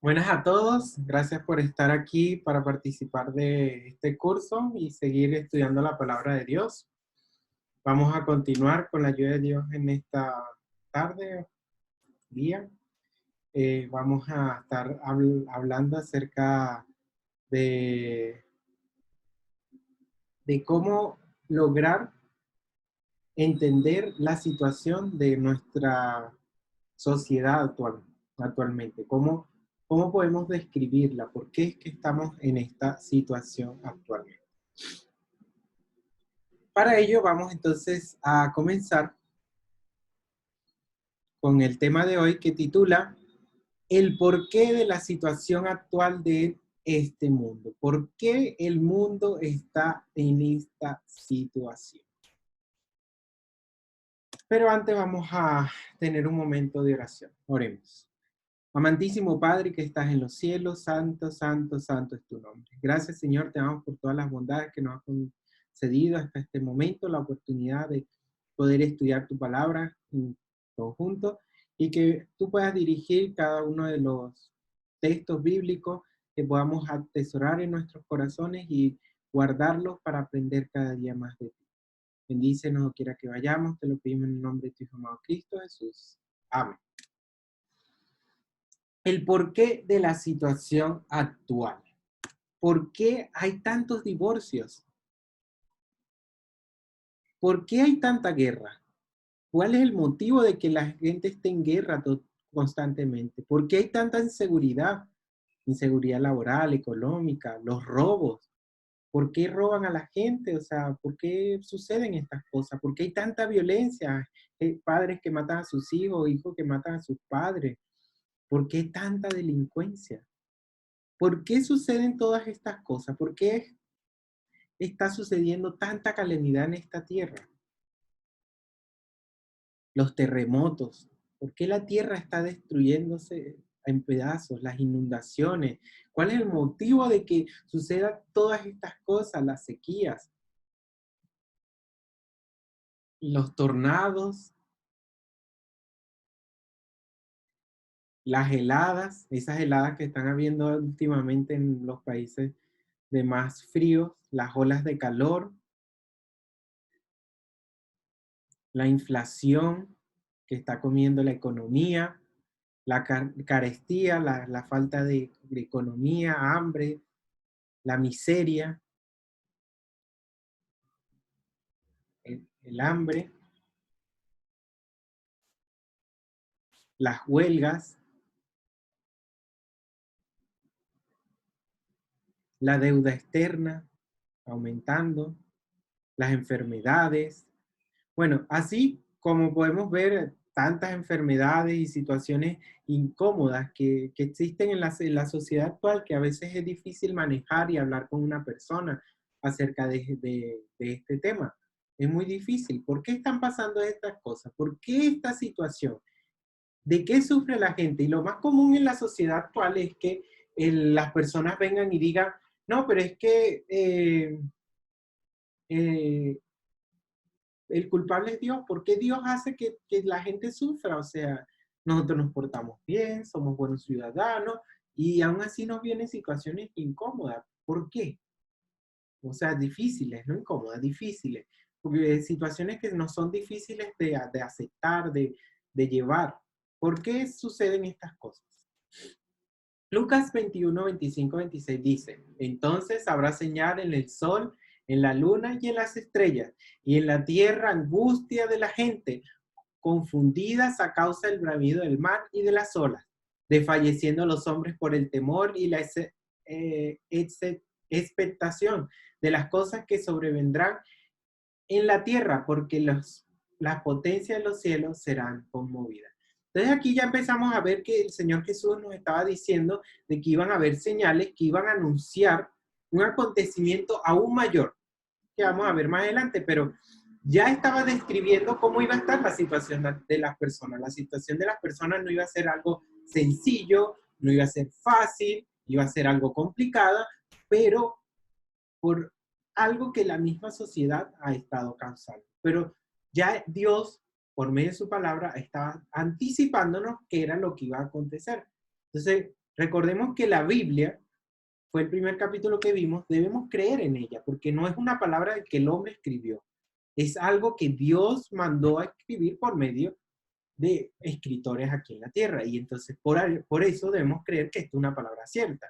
Buenas a todos, gracias por estar aquí para participar de este curso y seguir estudiando la palabra de Dios. Vamos a continuar con la ayuda de Dios en esta tarde, día. Vamos a estar hablando acerca de, de cómo lograr entender la situación de nuestra sociedad actualmente. ¿Cómo podemos describirla? ¿Por qué es que estamos en esta situación actualmente? Para ello vamos entonces a comenzar con el tema de hoy que titula El porqué de la situación actual de este mundo. ¿Por qué el mundo está en esta situación? Pero antes vamos a tener un momento de oración. Oremos. Amantísimo Padre que estás en los cielos, santo, santo, santo es tu nombre. Gracias, Señor, te damos por todas las bondades que nos has concedido hasta este momento, la oportunidad de poder estudiar tu palabra en conjunto y que tú puedas dirigir cada uno de los textos bíblicos que podamos atesorar en nuestros corazones y guardarlos para aprender cada día más de ti. Bendícenos donde quiera que vayamos, te lo pedimos en el nombre de tu Hijo amado Cristo Jesús. Amén. El porqué de la situación actual. ¿Por qué hay tantos divorcios? ¿Por qué hay tanta guerra? ¿Cuál es el motivo de que la gente esté en guerra constantemente? ¿Por qué hay tanta inseguridad? Inseguridad laboral, económica, los robos. ¿Por qué roban a la gente? O sea, ¿por qué suceden estas cosas? ¿Por qué hay tanta violencia? Padres que matan a sus hijos, hijos que matan a sus padres. ¿Por qué tanta delincuencia? ¿Por qué suceden todas estas cosas? ¿Por qué está sucediendo tanta calamidad en esta tierra? Los terremotos. ¿Por qué la tierra está destruyéndose en pedazos? Las inundaciones. ¿Cuál es el motivo de que sucedan todas estas cosas? Las sequías, los tornados, las heladas, esas heladas que están habiendo últimamente en los países de más fríos, las olas de calor, la inflación que está comiendo la economía, la carestía, la falta de economía, hambre, la miseria, el hambre, las huelgas, la deuda externa aumentando, las enfermedades. Bueno, así como podemos ver tantas enfermedades y situaciones incómodas que existen en la sociedad actual, que a veces es difícil manejar y hablar con una persona acerca de este tema. Es muy difícil. ¿Por qué están pasando estas cosas? ¿Por qué esta situación? ¿De qué sufre la gente? Y lo más común en la sociedad actual es que las personas vengan y digan, no, pero es que eh, el culpable es Dios. ¿Por qué Dios hace que la gente sufra? O sea, nosotros nos portamos bien, somos buenos ciudadanos y aún así nos vienen situaciones incómodas. ¿Por qué? O sea, difíciles, no incómodas, difíciles. Porque situaciones que no son difíciles de aceptar, de llevar. ¿Por qué suceden estas cosas? Lucas 21, 25, 26 dice, entonces habrá señal en el sol, en la luna y en las estrellas, y en la tierra angustia de la gente, confundidas a causa del bramido del mar y de las olas, desfalleciendo los hombres por el temor y la expectación de las cosas que sobrevendrán en la tierra, porque las potencias de los cielos serán conmovidas. Entonces aquí ya empezamos a ver que el Señor Jesús nos estaba diciendo de que iban a haber señales que iban a anunciar un acontecimiento aún mayor, que vamos a ver más adelante, pero ya estaba describiendo cómo iba a estar la situación de las personas. La situación de las personas no iba a ser algo sencillo, no iba a ser fácil, iba a ser algo complicado, pero por algo que la misma sociedad ha estado causando. Pero ya Dios, por medio de su palabra, estaba anticipándonos qué era lo que iba a acontecer. Entonces, Recordemos que la Biblia fue el primer capítulo que vimos, debemos creer en ella, porque no es una palabra que el hombre escribió, es algo que Dios mandó a escribir por medio de escritores aquí en la tierra, y entonces por eso debemos creer que esto es una palabra cierta.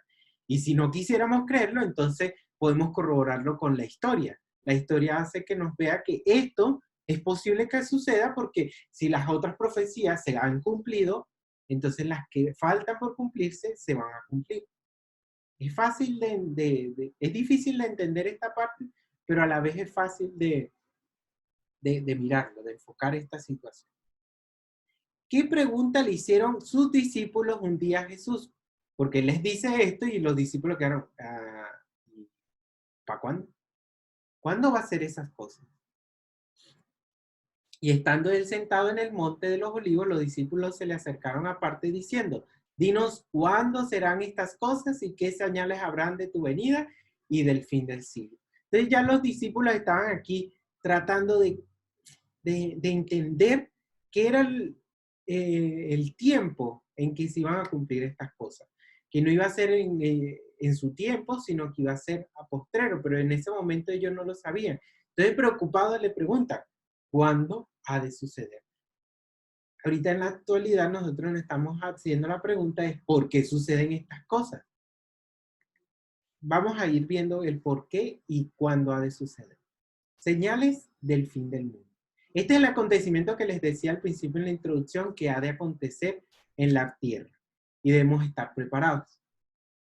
Y si no quisiéramos creerlo, entonces podemos corroborarlo con la historia. La historia hace que nos vea que esto es posible que suceda porque si las otras profecías se han cumplido, entonces las que faltan por cumplirse se van a cumplir. Es fácil es difícil de entender esta parte, pero a la vez es fácil de mirarlo, de enfocar esta situación. ¿Qué pregunta le hicieron sus discípulos un día a Jesús? Porque les dice esto y los discípulos quedaron, ¿para cuándo? ¿Cuándo va a hacer esas cosas? Y estando él sentado en el monte de los olivos, los discípulos se le acercaron aparte diciendo, dinos cuándo serán estas cosas y qué señales habrán de tu venida y del fin del siglo. Entonces ya los discípulos estaban aquí tratando de entender qué era el tiempo en que se iban a cumplir estas cosas. Que no iba a ser en su tiempo, sino que iba a ser a postrero, pero en ese momento ellos no lo sabían. Entonces preocupados le preguntan, ¿cuándo ha de suceder? Ahorita en la actualidad nosotros nos estamos haciendo la pregunta es ¿por qué suceden estas cosas? Vamos a ir viendo el por qué y cuándo ha de suceder. Señales del fin del mundo. Este es el acontecimiento que les decía al principio en la introducción que ha de acontecer en la tierra. Y debemos estar preparados,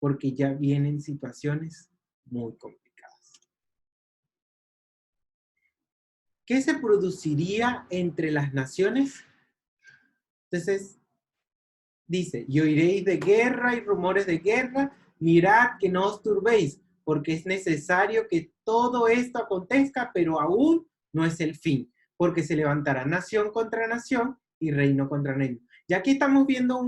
porque ya vienen situaciones muy complicadas. ¿Qué se produciría entre las naciones? Entonces, dice, y oiréis de guerra y rumores de guerra, mirad que no os turbéis, porque es necesario que todo esto acontezca, pero aún no es el fin, porque se levantará nación contra nación y reino contra reino. Ya aquí estamos viendo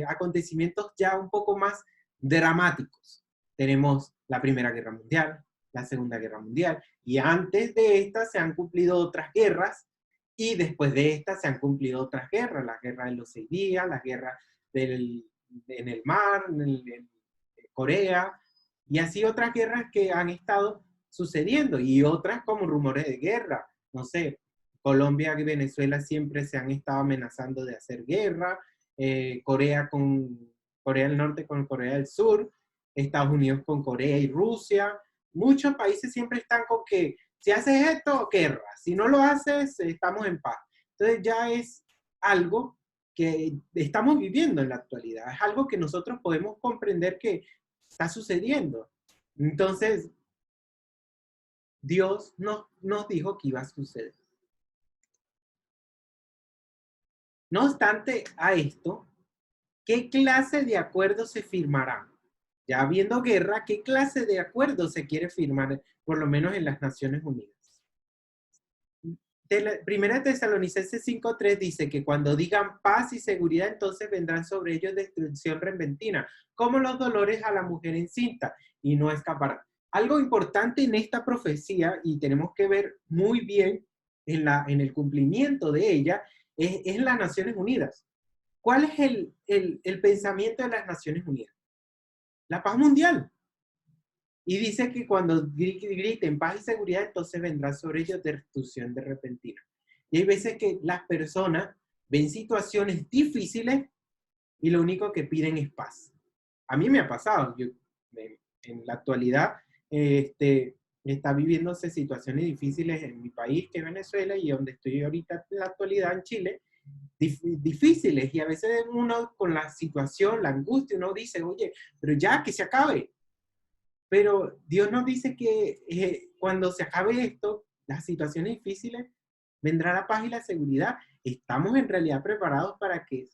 acontecimientos ya un poco más dramáticos. Tenemos la Primera Guerra Mundial, la Segunda Guerra Mundial, y antes de esta se han cumplido otras guerras, y después de esta se han cumplido otras guerras, la guerra de los 6 días, la guerra en el mar, en Corea, y así otras guerras que han estado sucediendo, y otras como rumores de guerra. No sé, Colombia y Venezuela siempre se han estado amenazando de hacer guerra, Corea del Norte con Corea del Sur, Estados Unidos con Corea y Rusia. Muchos países siempre están con que si haces esto, guerra. Si no lo haces, estamos en paz. Entonces ya es algo que estamos viviendo en la actualidad. Es algo que nosotros podemos comprender que está sucediendo. Entonces, Dios nos dijo que iba a suceder. No obstante a esto, ¿qué clase de acuerdo se firmará? Ya habiendo guerra, ¿qué clase de acuerdo se quiere firmar, por lo menos en las Naciones Unidas? Primera Tesalonicenses 5:3 dice que cuando digan paz y seguridad, entonces vendrán sobre ellos destrucción repentina, como los dolores a la mujer encinta, y no escaparán. Algo importante en esta profecía, y tenemos que ver muy bien en el cumplimiento de ella, es las Naciones Unidas. ¿Cuál es el pensamiento de las Naciones Unidas? La paz mundial. Y dice que cuando griten paz y seguridad, entonces vendrá sobre ellos destrucción de repentina. Y hay veces que las personas ven situaciones difíciles y lo único que piden es paz. A mí me ha pasado. En la actualidad está viviéndose situaciones difíciles en mi país, que es Venezuela, y donde estoy ahorita en la actualidad en Chile, difíciles. Y a veces uno con la situación, la angustia, uno dice, oye, pero ya que se acabe. Pero Dios nos dice que cuando se acabe esto, las situaciones difíciles, vendrá la paz y la seguridad. ¿Estamos en realidad preparados para que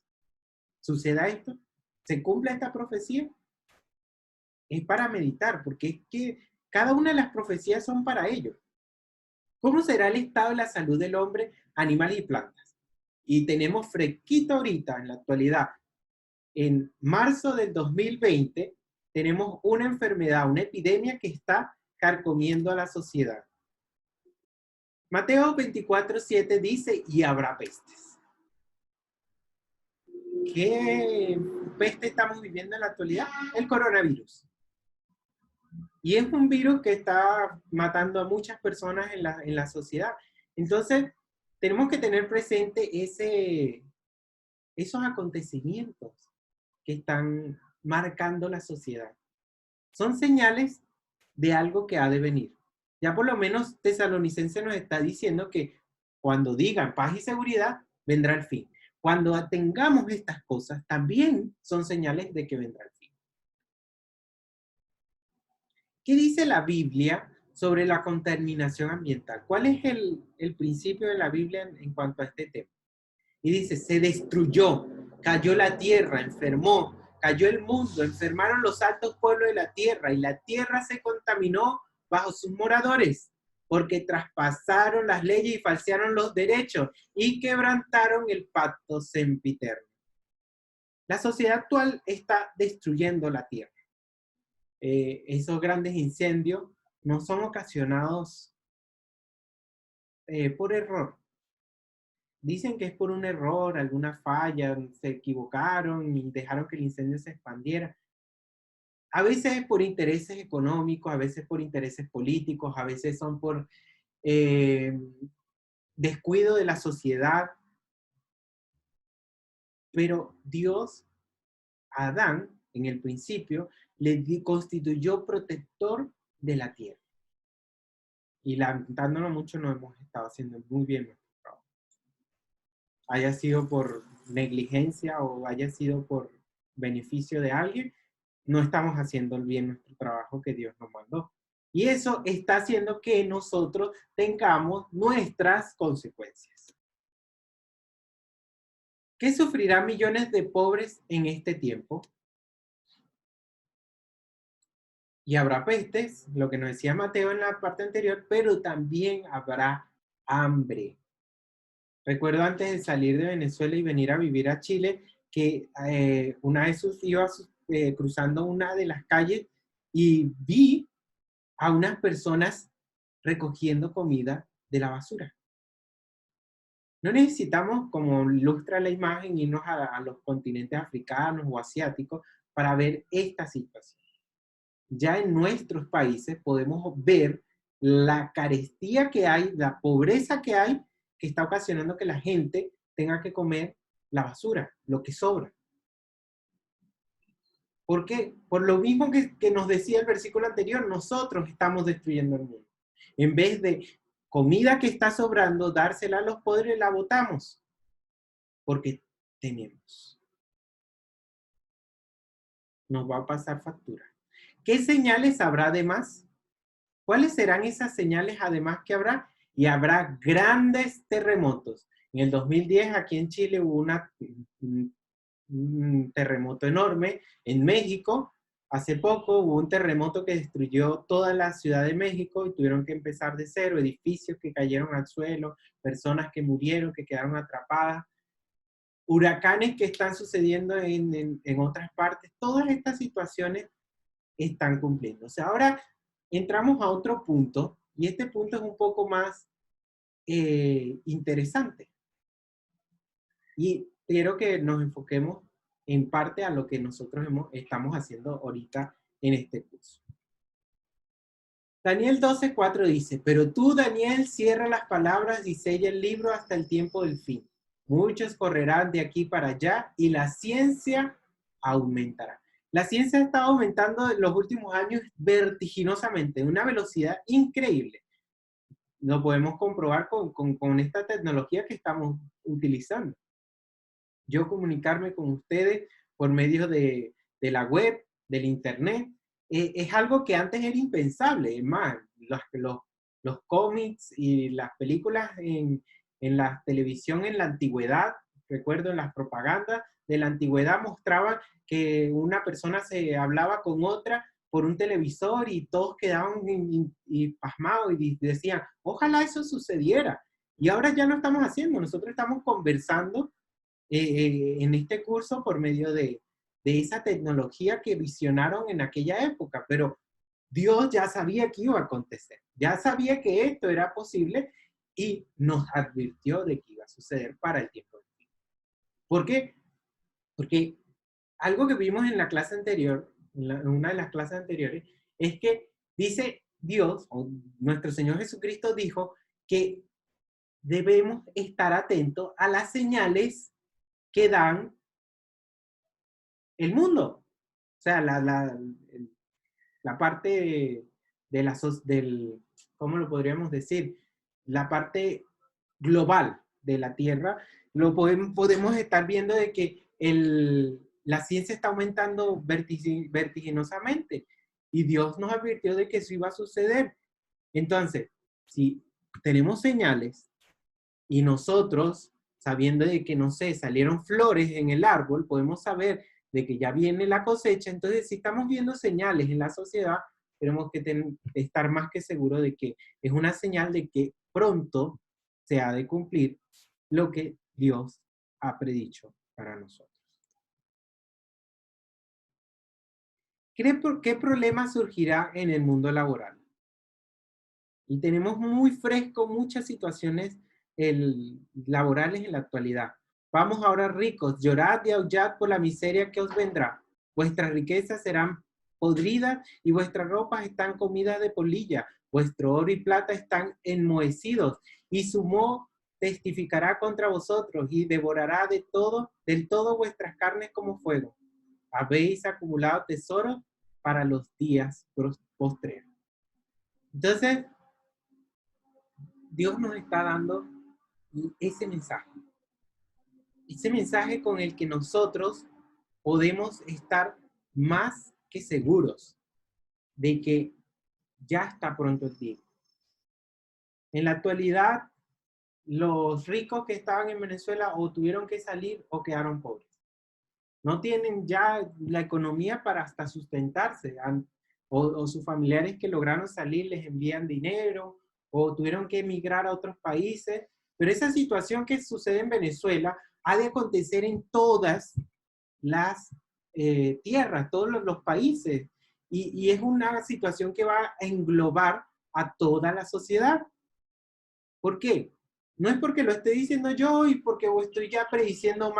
suceda esto? ¿Se cumpla esta profecía? Es para meditar, porque es que cada una de las profecías son para ello. ¿Cómo será el estado de la salud del hombre, animales y plantas? Y tenemos fresquito ahorita, en la actualidad, en marzo del 2020, tenemos una enfermedad, una epidemia que está carcomiendo a la sociedad. Mateo 24:7 dice, y habrá pestes. ¿Qué peste estamos viviendo en la actualidad? El coronavirus. Y es un virus que está matando a muchas personas en la sociedad. Entonces, tenemos que tener presente esos acontecimientos que están marcando la sociedad. Son señales de algo que ha de venir. Ya por lo menos Tesalonicense nos está diciendo que cuando digan paz y seguridad, vendrá el fin. Cuando tengamos estas cosas, también son señales de que vendrá el fin. ¿Qué dice la Biblia sobre la contaminación ambiental? ¿Cuál es el principio de la Biblia en cuanto a este tema? Y dice, se destruyó, cayó la tierra, enfermó, cayó el mundo, enfermaron los altos pueblos de la tierra y la tierra se contaminó bajo sus moradores, porque traspasaron las leyes y falsearon los derechos y quebrantaron el pacto sempiterno. La sociedad actual está destruyendo la tierra. Esos grandes incendios no son ocasionados por error. Dicen que es por un error, alguna falla, se equivocaron y dejaron que el incendio se expandiera. A veces por intereses económicos, a veces por intereses políticos, a veces son por descuido de la sociedad. Pero Dios, a Adán, en el principio, le constituyó protector de la tierra. Y lamentándolo mucho, no hemos estado haciendo muy bien nuestro trabajo. Haya sido por negligencia o haya sido por beneficio de alguien, no estamos haciendo bien nuestro trabajo que Dios nos mandó. Y eso está haciendo que nosotros tengamos nuestras consecuencias. ¿Qué sufrirán millones de pobres en este tiempo? Y habrá pestes, lo que nos decía Mateo en la parte anterior, pero también habrá hambre. Recuerdo antes de salir de Venezuela y venir a vivir a Chile, que una vez iba cruzando una de las calles y vi a unas personas recogiendo comida de la basura. No necesitamos, como ilustra la imagen, irnos a los continentes africanos o asiáticos para ver esta situación. Ya en nuestros países podemos ver la carestía que hay, la pobreza que hay, que está ocasionando que la gente tenga que comer la basura, lo que sobra. ¿Por qué? Por lo mismo que nos decía el versículo anterior, nosotros estamos destruyendo el mundo. En vez de comida que está sobrando, dársela a los pobres, la botamos. Porque tenemos. Nos va a pasar factura. ¿Qué señales habrá además? ¿Cuáles serán esas señales además que habrá? Y habrá grandes terremotos. En el 2010 aquí en Chile hubo un terremoto enorme. En México, hace poco hubo un terremoto que destruyó toda la Ciudad de México y tuvieron que empezar de cero, edificios que cayeron al suelo, personas que murieron, que quedaron atrapadas, huracanes que están sucediendo en otras partes. Todas estas situaciones están cumpliendo. O sea, ahora entramos a otro punto y este punto es un poco más interesante. Y quiero que nos enfoquemos en parte a lo que nosotros estamos haciendo ahorita en este curso. Daniel 12:4 dice, pero tú, Daniel, cierra las palabras y sella el libro hasta el tiempo del fin. Muchos correrán de aquí para allá y la ciencia aumentará. La ciencia ha estado aumentando en los últimos años vertiginosamente, a una velocidad increíble. Lo podemos comprobar con esta tecnología que estamos utilizando. Yo comunicarme con ustedes por medio de la web, del internet, es algo que antes era impensable. Es más, los cómics y las películas en la televisión en la antigüedad, recuerdo en las propagandas de la antigüedad mostraban que una persona se hablaba con otra por un televisor y todos quedaban pasmados y decían, ojalá eso sucediera. Y ahora ya lo estamos haciendo, nosotros estamos conversando en este curso por medio de esa tecnología que visionaron en aquella época, pero Dios ya sabía que iba a acontecer, ya sabía que esto era posible y nos advirtió de que iba a suceder para el tiempo del fin. ¿Por qué? Porque algo que vimos en la clase anterior, en una de las clases anteriores, es que dice Dios, o nuestro Señor Jesucristo dijo que debemos estar atentos a las señales que dan el mundo. O sea, la parte de del, ¿cómo lo podríamos decir? La parte global de la Tierra, podemos estar viendo de que la ciencia está aumentando vertiginosamente y Dios nos advirtió de que eso iba a suceder. Entonces, si tenemos señales y nosotros, sabiendo de que, no sé, salieron flores en el árbol, podemos saber de que ya viene la cosecha. Entonces, si estamos viendo señales en la sociedad, tenemos que estar más que seguros de que es una señal de que pronto se ha de cumplir lo que Dios ha predicho para nosotros. ¿Qué problema surgirá en el mundo laboral? Y tenemos muy fresco muchas situaciones laborales en la actualidad. Vamos ahora ricos, llorad y aullad por la miseria que os vendrá. Vuestras riquezas serán podridas y vuestras ropas están comidas de polilla. Vuestro oro y plata están enmohecidos y su moho testificará contra vosotros y devorará del todo vuestras carnes como fuego. Habéis acumulado tesoros para los días postreros. Entonces, Dios nos está dando ese mensaje con el que nosotros podemos estar más que seguros de que ya está pronto el día. En la actualidad, los ricos que estaban en Venezuela o tuvieron que salir o quedaron pobres. No tienen ya la economía para hasta sustentarse, o sus familiares que lograron salir les envían dinero o tuvieron que emigrar a otros países. Pero esa situación que sucede en Venezuela ha de acontecer en todas las tierras, todos los países. Y es una situación que va a englobar a toda la sociedad. ¿Por qué? No es porque lo esté diciendo yo y porque estoy ya prediciendo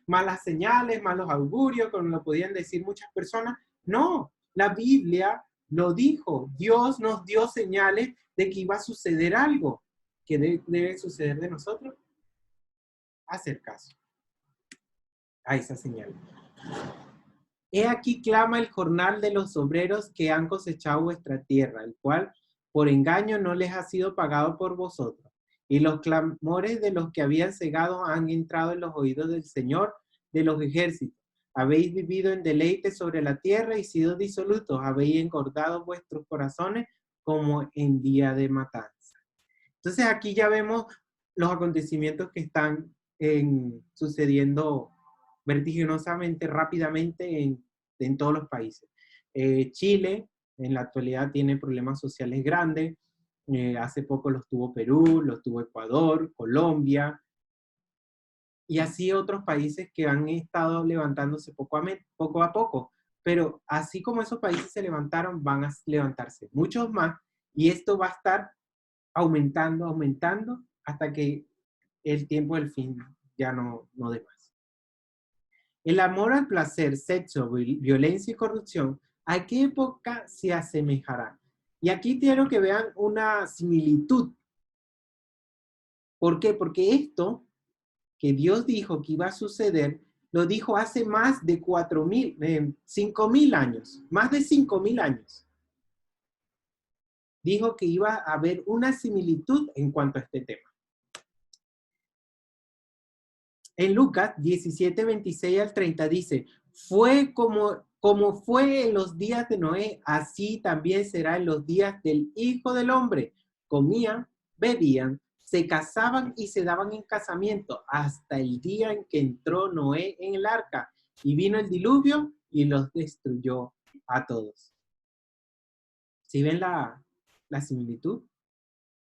malas señales, malos augurios, como lo podían decir muchas personas. No, la Biblia lo dijo. Dios nos dio señales de que iba a suceder algo. ¿Qué debe suceder de nosotros? Hacer caso a esa señal. He aquí clama el jornal de los obreros que han cosechado vuestra tierra, el cual por engaño no les ha sido pagado por vosotros. Y los clamores de los que habían cegado han entrado en los oídos del Señor de los ejércitos. Habéis vivido en deleite sobre la tierra y sido disolutos. Habéis engordado vuestros corazones como en día de matanza. Entonces aquí ya vemos los acontecimientos que están sucediendo vertiginosamente, rápidamente en todos los países. Chile en la actualidad tiene problemas sociales grandes. Hace poco los tuvo Perú, los tuvo Ecuador, Colombia, y así otros países que han estado levantándose poco a poco. Pero así como esos países se levantaron, van a levantarse muchos más, y esto va a estar aumentando hasta que el tiempo del fin ya no dé más. El amor al placer, sexo, violencia y corrupción, ¿a qué época se asemejará? Y aquí quiero que vean una similitud. ¿Por qué? Porque esto que Dios dijo que iba a suceder, lo dijo hace más de 5.000 años, más de 5.000 años. Dijo que iba a haber una similitud en cuanto a este tema. En Lucas 17, 26 al 30 dice, fue como fue en los días de Noé, así también será en los días del Hijo del Hombre. Comían, bebían, se casaban y se daban en casamiento hasta el día en que entró Noé en el arca y vino el diluvio y los destruyó a todos. ¿Sí ven la similitud?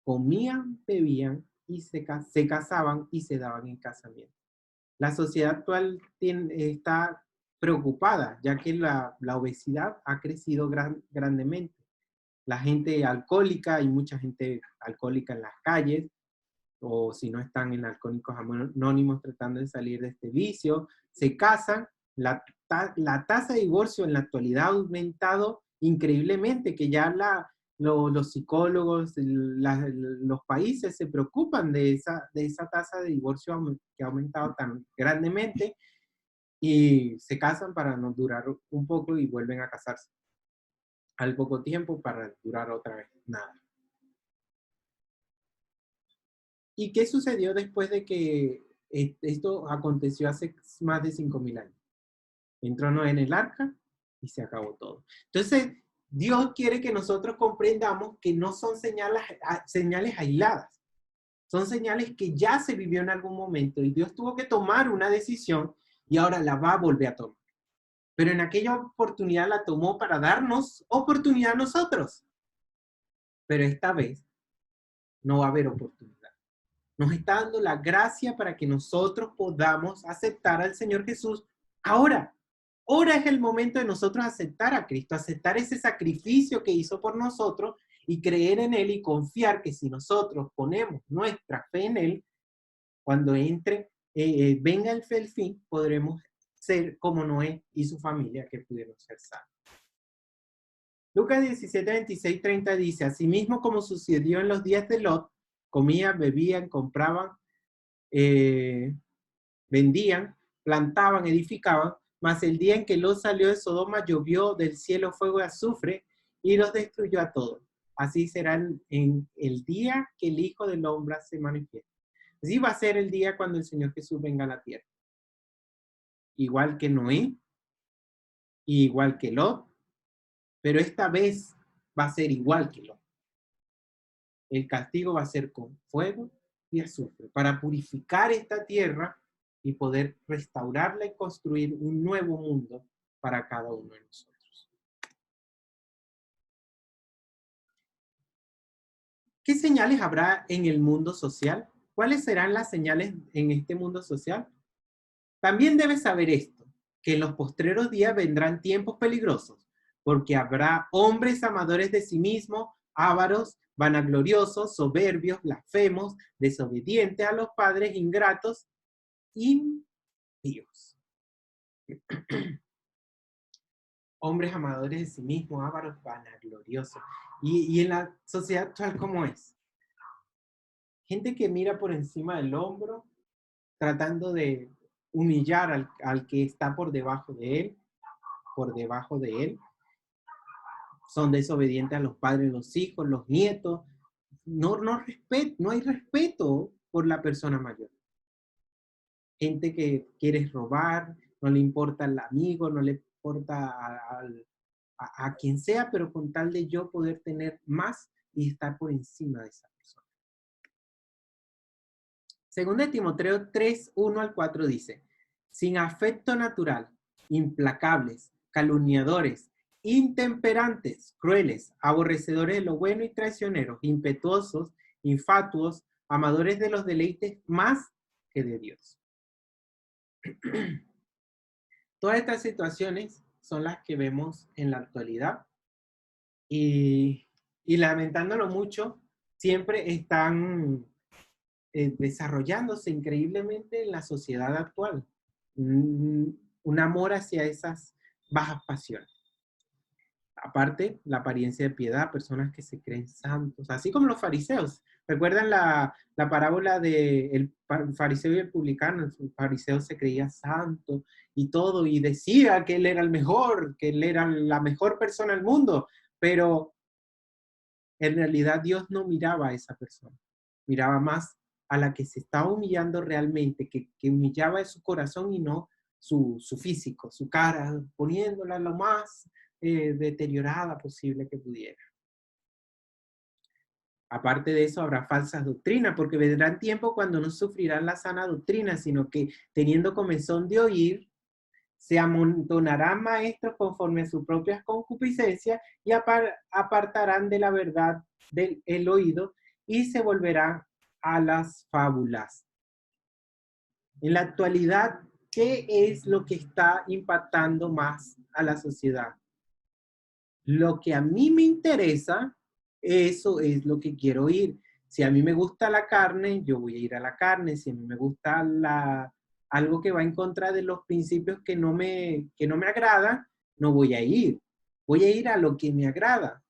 Comían, bebían y se casaban y se daban en casamiento. La sociedad actual está preocupada, ya que la obesidad ha crecido grandemente. La gente alcohólica, hay mucha gente alcohólica en las calles, o si no están en Alcohólicos Anónimos tratando de salir de este vicio, se casan La tasa de divorcio en la actualidad ha aumentado increíblemente, que ya los psicólogos, los países se preocupan de esa tasa de divorcio que ha aumentado tan grandemente y se casan para no durar un poco y vuelven a casarse al poco tiempo para durar otra vez nada. ¿Y qué sucedió después de que esto aconteció hace más de 5.000 años? Entró Noé en el arca y se acabó todo. Entonces, Dios quiere que nosotros comprendamos que no son señales aisladas. Son señales que ya se vivió en algún momento y Dios tuvo que tomar una decisión y ahora la va a volver a tomar. Pero en aquella oportunidad la tomó para darnos oportunidad a nosotros. Pero esta vez no va a haber oportunidad. Nos está dando la gracia para que nosotros podamos aceptar al Señor Jesús ahora. Ahora es el momento de nosotros aceptar a Cristo, aceptar ese sacrificio que hizo por nosotros y creer en Él y confiar que si nosotros ponemos nuestra fe en Él, cuando venga el fin, podremos ser como Noé y su familia que pudieron ser salvos. Lucas 17, 26, 30 dice, asimismo como sucedió en los días de Lot, comían, bebían, compraban, vendían, plantaban, edificaban, mas el día en que Lot salió de Sodoma llovió del cielo fuego y azufre y los destruyó a todos. Así será en el día que el Hijo del Hombre se manifieste. Así va a ser el día cuando el Señor Jesús venga a la tierra. Igual que Noé, igual que Lot, pero esta vez va a ser igual que Lot. El castigo va a ser con fuego y azufre para purificar esta tierra y poder restaurarla y construir un nuevo mundo para cada uno de nosotros. ¿Qué señales habrá en el mundo social? ¿Cuáles serán las señales en este mundo social? También debes saber esto, que en los postreros días vendrán tiempos peligrosos, porque habrá hombres amadores de sí mismos, ávaros, vanagloriosos, soberbios, blasfemos, desobedientes a los padres, ingratos, impíos. Hombres amadores de sí mismos, ávaros, vanagloriosos. Y en la sociedad actual, ¿cómo es? Gente que mira por encima del hombro, tratando de humillar al que está por debajo de él, son desobedientes a los padres, los hijos, los nietos, no hay respeto por la persona mayor. Gente que quiere robar, no le importa al amigo, no le importa a quien sea, pero con tal de yo poder tener más y estar por encima de esa persona. Según Timoteo 3, 1 al 4 dice, sin afecto natural, implacables, calumniadores, intemperantes, crueles, aborrecedores de lo bueno y traicioneros, impetuosos, infatuos, amadores de los deleites más que de Dios. Todas estas situaciones son las que vemos en la actualidad y lamentándolo mucho, siempre están desarrollándose increíblemente en la sociedad actual. Un amor hacia esas bajas pasiones. Aparte, la apariencia de piedad, personas que se creen santos, así como los fariseos. ¿Recuerdan la parábola del fariseo y el publicano? El fariseo se creía santo y todo, y decía que él era el mejor, que él era la mejor persona del mundo, pero en realidad Dios no miraba a esa persona, miraba más a la que se estaba humillando realmente, que humillaba su corazón y no su físico, su cara, poniéndola lo más deteriorada posible que pudiera. Aparte de eso, habrá falsas doctrinas, porque vendrán tiempos cuando no sufrirán la sana doctrina, sino que teniendo comezón de oír, se amontonarán maestros conforme a sus propias concupiscencias y apartarán de la verdad del oído y se volverán a las fábulas. En la actualidad, ¿qué es lo que está impactando más a la sociedad? Lo que a mí me interesa, eso es lo que quiero oír. Si a mí me gusta la carne, yo voy a ir a la carne. Si a mí me gusta algo que va en contra de los principios que no me agradan, no voy a ir. Voy a ir a lo que me agrada.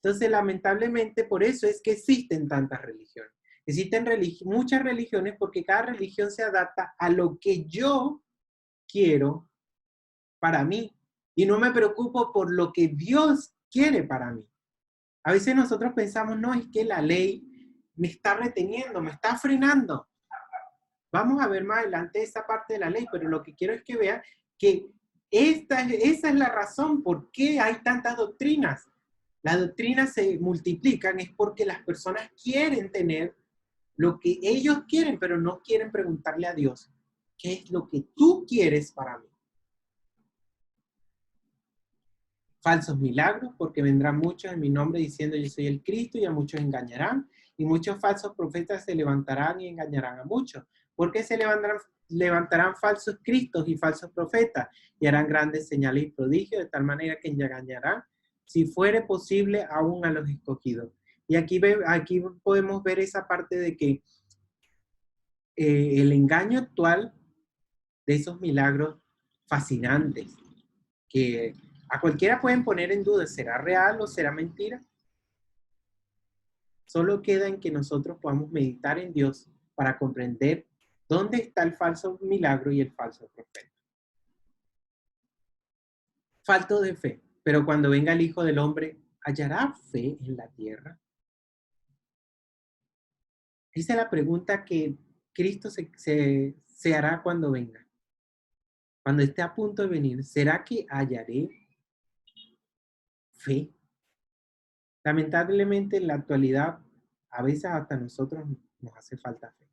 Entonces, lamentablemente, por eso es que existen tantas religiones. Existen muchas religiones porque cada religión se adapta a lo que yo quiero para mí. Y no me preocupo por lo que Dios quiere para mí. A veces nosotros pensamos, no, es que la ley me está reteniendo, me está frenando. Vamos a ver más adelante esa parte de la ley, pero lo que quiero es que vean que esa es la razón por qué hay tantas doctrinas. Las doctrinas se multiplican es porque las personas quieren tener lo que ellos quieren, pero no quieren preguntarle a Dios, ¿qué es lo que tú quieres para mí? Falsos milagros, porque vendrán muchos en mi nombre diciendo yo soy el Cristo y a muchos engañarán, y muchos falsos profetas se levantarán y engañarán a muchos. Porque se levantarán falsos cristos y falsos profetas y harán grandes señales y prodigios de tal manera que engañarán, si fuere posible, aún a los escogidos. Y aquí podemos ver esa parte de que el engaño actual de esos milagros fascinantes, que a cualquiera pueden poner en duda, ¿será real o será mentira? Solo queda en que nosotros podamos meditar en Dios para comprender dónde está el falso milagro y el falso profeta. Falto de fe, pero cuando venga el Hijo del Hombre, ¿hallará fe en la tierra? Esa es la pregunta que Cristo se hará cuando venga. Cuando esté a punto de venir, ¿será que hallaré fe? Lamentablemente en la actualidad, a veces hasta a nosotros nos hace falta fe.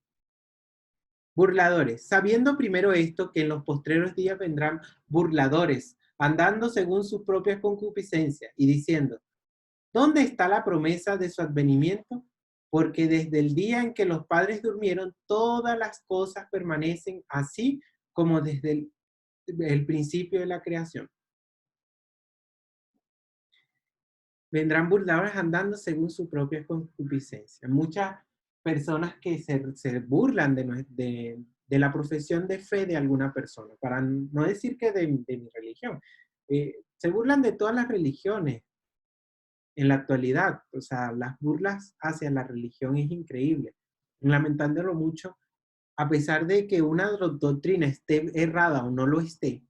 Burladores, sabiendo primero esto, que en los postreros días vendrán burladores, andando según sus propias concupiscencias y diciendo, ¿dónde está la promesa de su advenimiento? Porque desde el día en que los padres durmieron, todas las cosas permanecen así como desde el principio de la creación. Vendrán burladores andando según su propia concupiscencia. Muchas personas que se burlan de la profesión de fe de alguna persona, para no decir que de mi religión. Se burlan de todas las religiones en la actualidad. O sea, las burlas hacia la religión es increíble. Lamentándolo mucho, a pesar de que una doctrina esté errada o no lo esté,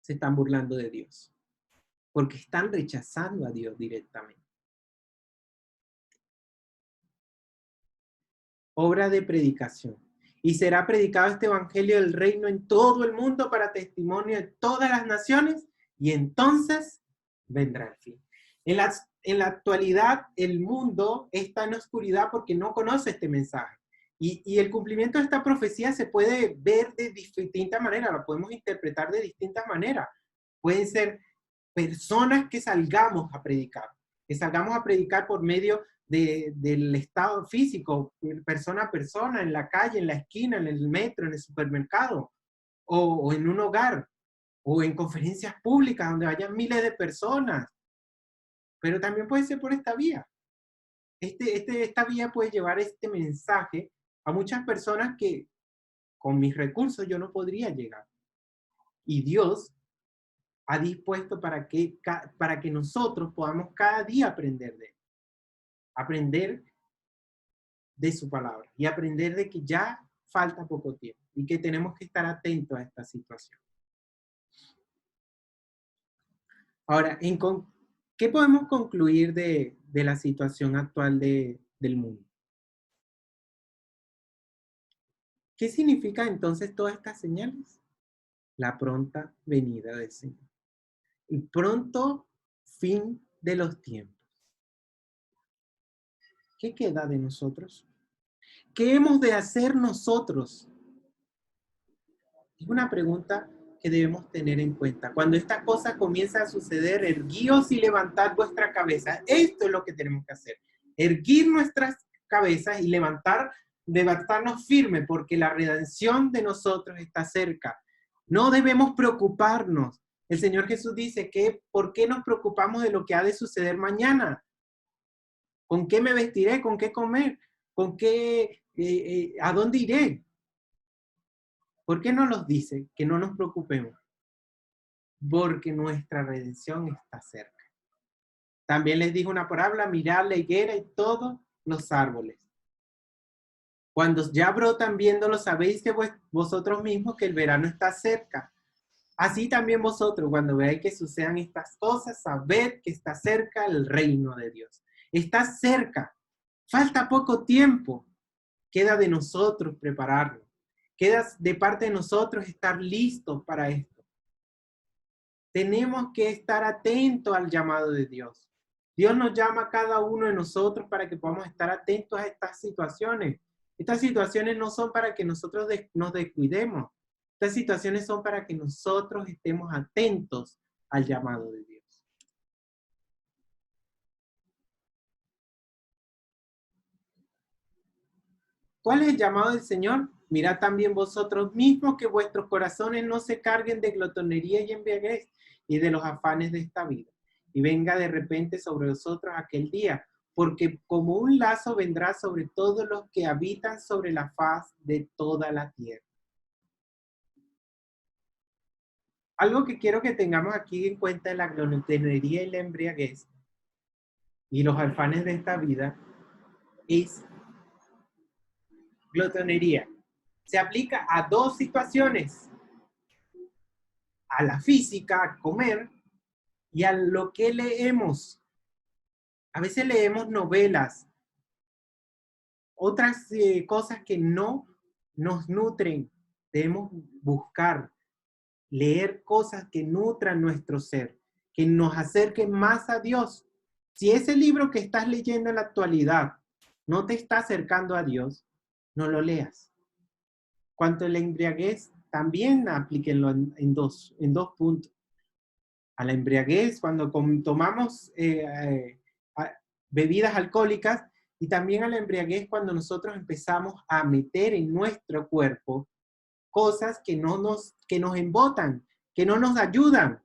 se están burlando de Dios. Porque están rechazando a Dios directamente. Obra de predicación. Y será predicado este evangelio del reino en todo el mundo para testimonio de todas las naciones, y entonces vendrá el fin. En la actualidad, el mundo está en oscuridad porque no conoce este mensaje. Y el cumplimiento de esta profecía se puede ver de distintas maneras, lo podemos interpretar de distintas maneras. Pueden ser personas que salgamos a predicar por medio del estado físico, persona a persona, en la calle, en la esquina, en el metro, en el supermercado, o en un hogar, o en conferencias públicas donde vayan miles de personas. Pero también puede ser por esta vía. Esta vía puede llevar este mensaje a muchas personas que con mis recursos yo no podría llegar. Y Dios ha dispuesto para que nosotros podamos cada día aprender de su palabra y aprender de que ya falta poco tiempo y que tenemos que estar atentos a esta situación. Ahora, ¿qué podemos concluir de la situación actual del mundo? ¿Qué significa entonces todas estas señales? La pronta venida del Señor. El pronto fin de los tiempos. ¿Qué queda de nosotros? ¿Qué hemos de hacer nosotros? Es una pregunta que debemos tener en cuenta. Cuando esta cosa comienza a suceder, erguíos y levantad vuestra cabeza. Esto es lo que tenemos que hacer. Erguir nuestras cabezas y levantarnos firme, porque la redención de nosotros está cerca. No debemos preocuparnos. El Señor Jesús dice que ¿por qué nos preocupamos de lo que ha de suceder mañana? ¿Con qué me vestiré? ¿Con qué comer? ¿Con qué? ¿A dónde iré? ¿Por qué no los dice? Que no nos preocupemos, porque nuestra redención está cerca. También les dijo una parábola, mirad la higuera y todos los árboles. Cuando ya brotan viéndolo, sabéis que vosotros mismos que el verano está cerca. Así también vosotros, cuando veáis que sucedan estas cosas, sabed que está cerca el reino de Dios. Está cerca. Falta poco tiempo. Queda de nosotros prepararlo. Queda de parte de nosotros estar listos para esto. Tenemos que estar atentos al llamado de Dios. Dios nos llama a cada uno de nosotros para que podamos estar atentos a estas situaciones. Estas situaciones no son para que nosotros nos descuidemos. Estas situaciones son para que nosotros estemos atentos al llamado de Dios. ¿Cuál es el llamado del Señor? Mirad también vosotros mismos que vuestros corazones no se carguen de glotonería y embriaguez y de los afanes de esta vida. Y venga de repente sobre vosotros aquel día, porque como un lazo vendrá sobre todos los que habitan sobre la faz de toda la tierra. Algo que quiero que tengamos aquí en cuenta de la glotonería y la embriaguez y los afanes de esta vida es glotonería. Se aplica a dos situaciones: a la física, a comer, y a lo que leemos. A veces leemos novelas, otras cosas que no nos nutren. Debemos buscar, leer cosas que nutran nuestro ser, que nos acerquen más a Dios. Si ese libro que estás leyendo en la actualidad no te está acercando a Dios, no lo leas. Cuanto a la embriaguez, también aplíquenlo en dos puntos. A la embriaguez, cuando tomamos bebidas alcohólicas, y también a la embriaguez cuando nosotros empezamos a meter en nuestro cuerpo cosas que nos embotan, que no nos ayudan.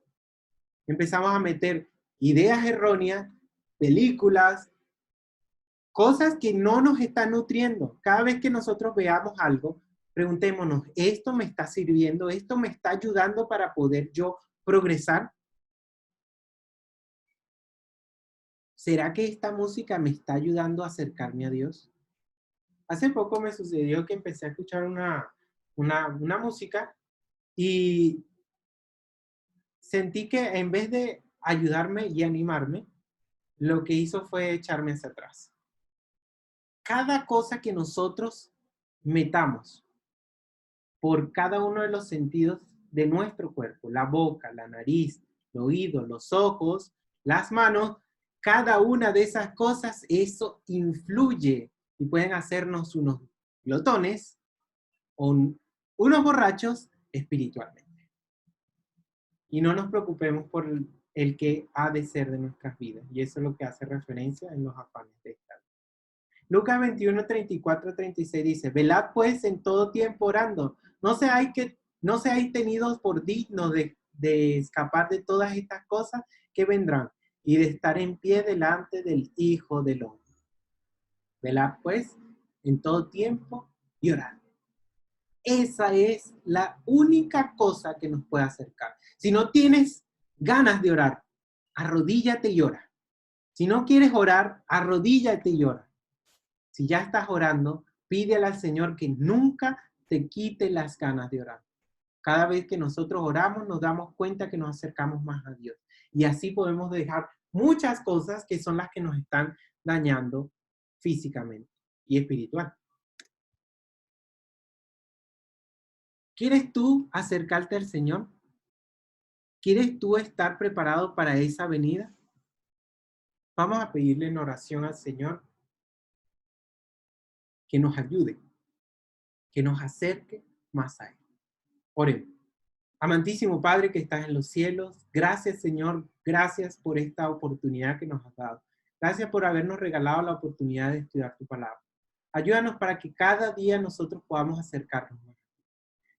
Empezamos a meter ideas erróneas, películas, cosas que no nos están nutriendo. Cada vez que nosotros veamos algo, preguntémonos, ¿esto me está sirviendo? ¿Esto me está ayudando para poder yo progresar? ¿Será que esta música me está ayudando a acercarme a Dios? Hace poco me sucedió que empecé a escuchar una música y sentí que en vez de ayudarme y animarme, lo que hizo fue echarme hacia atrás. Cada cosa que nosotros metamos por cada uno de los sentidos de nuestro cuerpo, la boca, la nariz, el oído, los ojos, las manos, cada una de esas cosas, eso influye y pueden hacernos unos glotones o unos borrachos espiritualmente. Y no nos preocupemos por el que ha de ser de nuestras vidas. Y eso es lo que hace referencia en los afanes de esta vida. Lucas 21, 34, 36 dice, velad pues en todo tiempo orando. No seáis tenidos por dignos de escapar de todas estas cosas que vendrán y de estar en pie delante del Hijo del Hombre. Velad pues en todo tiempo y orad. Esa es la única cosa que nos puede acercar. Si no tienes ganas de orar, arrodíllate y ora. Si no quieres orar, arrodíllate y ora. Si ya estás orando, pídele al Señor que nunca te quite las ganas de orar. Cada vez que nosotros oramos, nos damos cuenta que nos acercamos más a Dios. Y así podemos dejar muchas cosas que son las que nos están dañando físicamente y espiritual. ¿Quieres tú acercarte al Señor? ¿Quieres tú estar preparado para esa venida? Vamos a pedirle en oración al Señor que nos ayude, que nos acerque más a Él. Oremos. Amantísimo Padre que estás en los cielos, gracias Señor, gracias por esta oportunidad que nos has dado. Gracias por habernos regalado la oportunidad de estudiar tu palabra. Ayúdanos para que cada día nosotros podamos acercarnos más.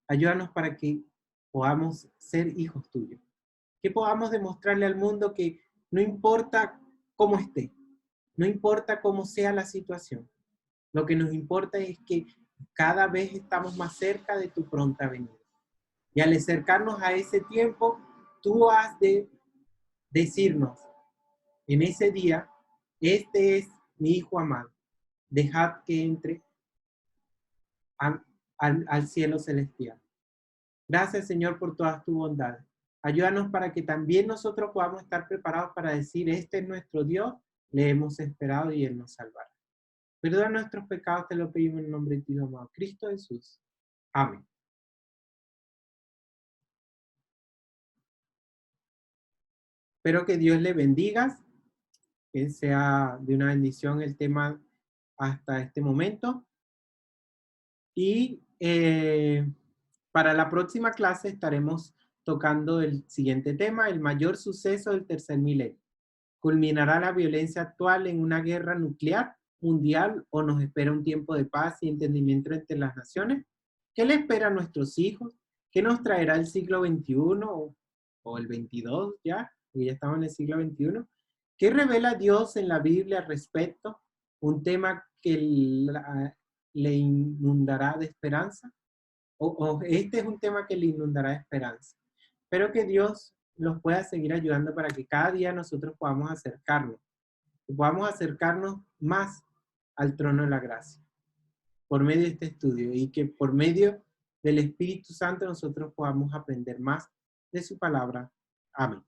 Ayúdanos para que podamos ser hijos tuyos. Que podamos demostrarle al mundo que no importa cómo esté, no importa cómo sea la situación. Lo que nos importa es que cada vez estamos más cerca de tu pronta venida. Y al acercarnos a ese tiempo, tú has de decirnos en ese día, este es mi Hijo amado, dejad que entre al cielo celestial. Gracias, Señor, por todas tus bondades. Ayúdanos para que también nosotros podamos estar preparados para decir, este es nuestro Dios, le hemos esperado y Él nos salvará. Perdona nuestros pecados, te lo pedimos en el nombre de tu Hijo amado, Cristo Jesús. Amén. Espero que Dios le bendiga, que sea de una bendición el tema hasta este momento. Y para la próxima clase estaremos tocando el siguiente tema, el mayor suceso del tercer milenio. ¿Culminará la violencia actual en una guerra nuclear mundial o nos espera un tiempo de paz y entendimiento entre las naciones? ¿Qué le espera a nuestros hijos? ¿Qué nos traerá el siglo XXI o el XXII ya? Porque ya estamos en el siglo XXI. ¿Qué revela Dios en la Biblia al respecto? Un tema que le inundará de esperanza. O este es un tema que le inundará de esperanza. Espero que Dios nos pueda seguir ayudando para que cada día nosotros podamos acercarnos más al trono de la gracia por medio de este estudio y que por medio del Espíritu Santo nosotros podamos aprender más de su palabra. Amén.